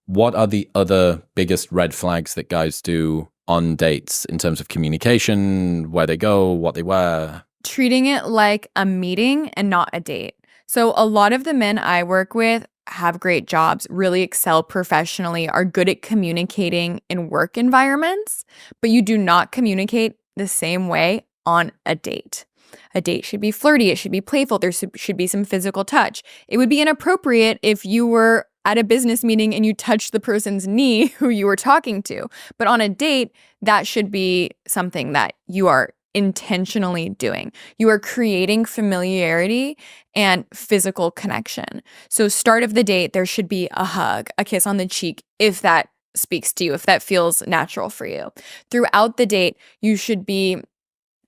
What are the other biggest red flags that guys do on dates in terms of communication, where they go, what they wear? Treating it like a meeting and not a date. So a lot of the men I work with have great jobs, really excel professionally, are good at communicating in work environments, but you do not communicate the same way on a date. A date should be flirty, it should be playful, there should be some physical touch. It would be inappropriate if you were at a business meeting and you touched the person's knee who you were talking to. But on a date, that should be something that you are intentionally doing. You are creating familiarity and physical connection. So start of the date, there should be a hug, a kiss on the cheek, if that speaks to you, if that feels natural for you. Throughout the date, you should be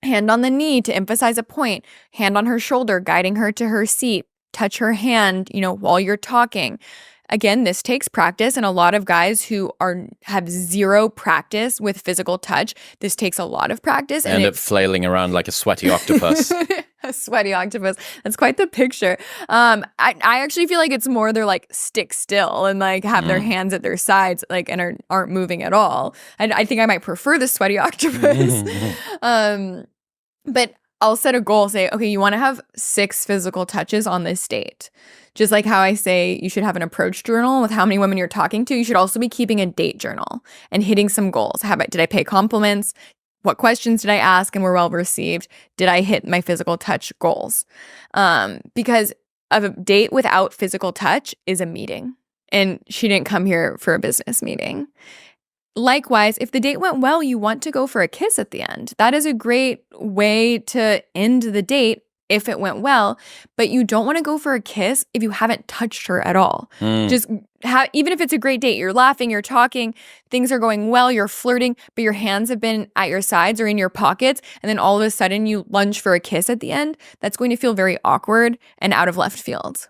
hand on the knee to emphasize a point, hand on her shoulder, guiding her to her seat, touch her hand, while you're talking. Again, this takes practice, and a lot of guys who have zero practice with physical touch, this takes a lot of practice. And end up flailing around like a sweaty octopus. A sweaty octopus. That's quite the picture. I actually feel like it's more they're like stick still and like have their hands at their sides like and aren't moving at all. I think I might prefer the sweaty octopus. But I'll set a goal, say, okay, you want to have 6 physical touches on this date. Just like how I say you should have an approach journal with how many women you're talking to, you should also be keeping a date journal and hitting some goals. Did I pay compliments? What questions did I ask and were well received? Did I hit my physical touch goals? Because a date without physical touch is a meeting. And she didn't come here for a business meeting. Likewise, if the date went well, you want to go for a kiss at the end. That is a great way to end the date if it went well, but you don't want to go for a kiss if you haven't touched her at all. Just even if it's a great date, you're laughing, you're talking, things are going well, you're flirting, but your hands have been at your sides or in your pockets, and then all of a sudden you lunge for a kiss at the end, that's going to feel very awkward and out of left field.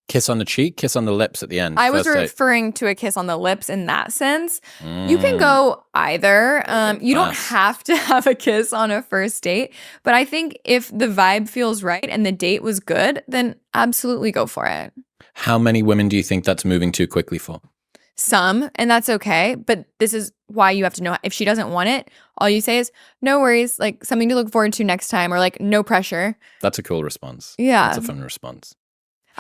Kiss on the cheek, kiss on the lips at the end. I was referring to a kiss on the lips in that sense. You can go either. You don't have to have a kiss on a first date. But I think if the vibe feels right and the date was good, then absolutely go for it. How many women do you think that's moving too quickly for? Some, and that's okay. But this is why you have to know if she doesn't want it, all you say is, no worries, like something to look forward to next time, or like no pressure. That's a cool response. Yeah. That's a fun response.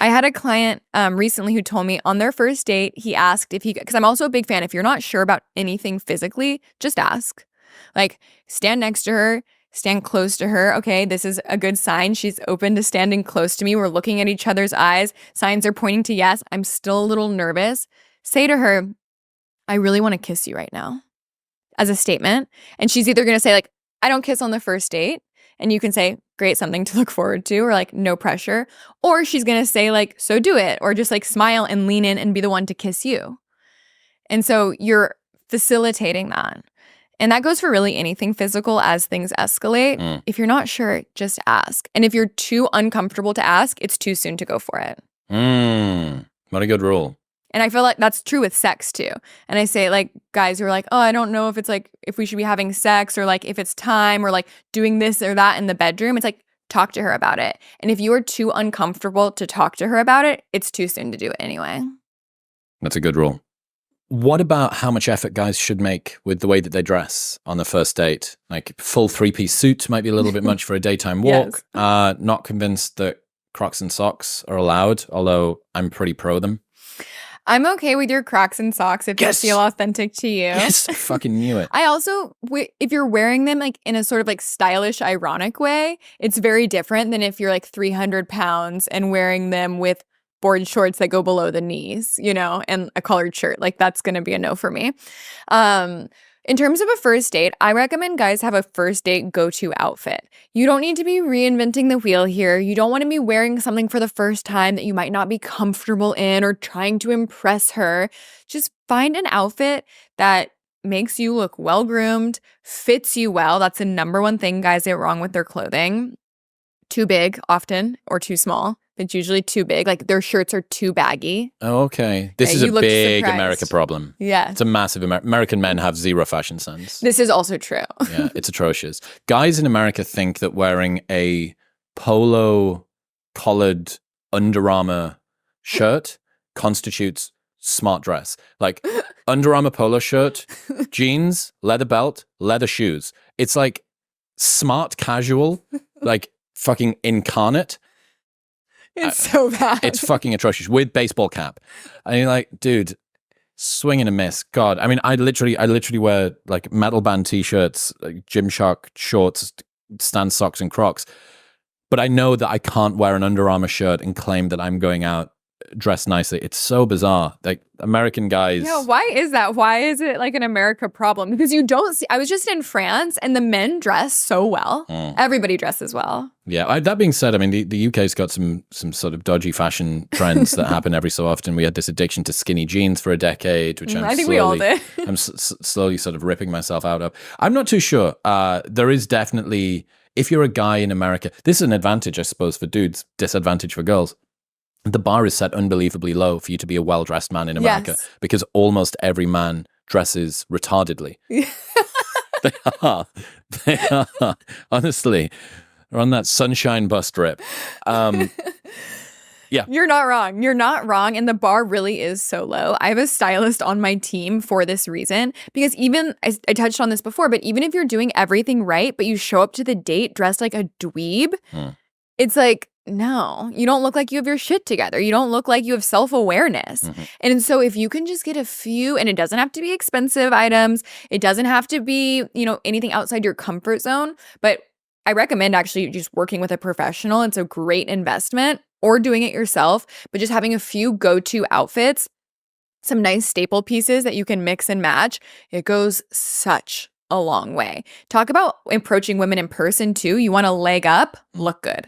I had a client recently who told me on their first date, he asked if because I'm also a big fan, if you're not sure about anything physically, just ask. Like, stand next to her, stand close to her. Okay, this is a good sign. She's open to standing close to me. We're looking at each other's eyes. Signs are pointing to yes. I'm still a little nervous. Say to her, I really want to kiss you right now, as a statement. And she's either going to say like, I don't kiss on the first date. And you can say, great, something to look forward to, or like, no pressure. Or she's going to say like, so do it, or just like smile and lean in and be the one to kiss you. And so you're facilitating that. And that goes for really anything physical as things escalate. If you're not sure, just ask. And if you're too uncomfortable to ask, it's too soon to go for it. What a good rule. And I feel like that's true with sex too. And I say like guys who are like, oh, I don't know if it's like, if we should be having sex or like if it's time or like doing this or that in the bedroom. It's like, talk to her about it. And if you are too uncomfortable to talk to her about it, it's too soon to do it anyway. That's a good rule. What about how much effort guys should make with the way that they dress on the first date? Like full 3-piece suit might be a little bit much for a daytime walk. Yes. Not convinced that Crocs and socks are allowed, although I'm pretty pro them. I'm okay with your Crocs and socks if they feel authentic to you. Yes, I fucking knew it. I also, if you're wearing them like in a sort of like stylish, ironic way, it's very different than if you're like 300 pounds and wearing them with board shorts that go below the knees, and a collared shirt. Like that's going to be a no for me. In terms of a first date, I recommend guys have a first date go-to outfit. You don't need to be reinventing the wheel here. You don't want to be wearing something for the first time that you might not be comfortable in or trying to impress her. Just find an outfit that makes you look well-groomed, fits you well. That's the number one thing guys get wrong with their clothing. Too big often or too small. It's usually too big. Like their shirts are too baggy. Oh, okay. This is a big surprised. America problem. Yeah. It's a massive American men have zero fashion sense. This is also true. Yeah, it's atrocious. Guys in America think that wearing a polo collared Under Armour shirt constitutes smart dress. Like Under Armour polo shirt, jeans, leather belt, leather shoes. It's like smart casual, like fucking incarnate. It's so bad. It's fucking atrocious with baseball cap. And you're like, dude, swing and a miss. God. I mean, I literally wear like metal band t-shirts, like Gymshark shorts, Stan socks and Crocs. But I know that I can't wear an Under Armour shirt and claim that I'm going out dressed nicely. It's so bizarre. Like American guys. Yeah, why is that? Why is it like an America problem? Because you don't see, I was just in France and the men dress so well. Everybody dresses well. Yeah, that being said, I mean, the UK's got some sort of dodgy fashion trends that happen every so often. We had this addiction to skinny jeans for a decade, which I think we all did. I'm slowly sort of ripping myself out of. I'm not too sure. There is definitely, if you're a guy in America, this is an advantage, I suppose, for dudes, disadvantage for girls. The bar is set unbelievably low for you to be a well-dressed man in America because almost every man dresses retardedly. They are. Honestly, they're on that sunshine bus trip. Yeah. You're not wrong. You're not wrong. And the bar really is so low. I have a stylist on my team for this reason, because even, I touched on this before, but even if you're doing everything right, but you show up to the date dressed like a dweeb, it's like, no, you don't look like you have your shit together. You don't look like you have self-awareness. And so if you can just get a few, and it doesn't have to be expensive items, it doesn't have to be, anything outside your comfort zone, but I recommend actually just working with a professional. It's a great investment, or doing it yourself, but just having a few go-to outfits, some nice staple pieces that you can mix and match. It goes such a long way. Talk about approaching women in person too. You want to leg up, look good.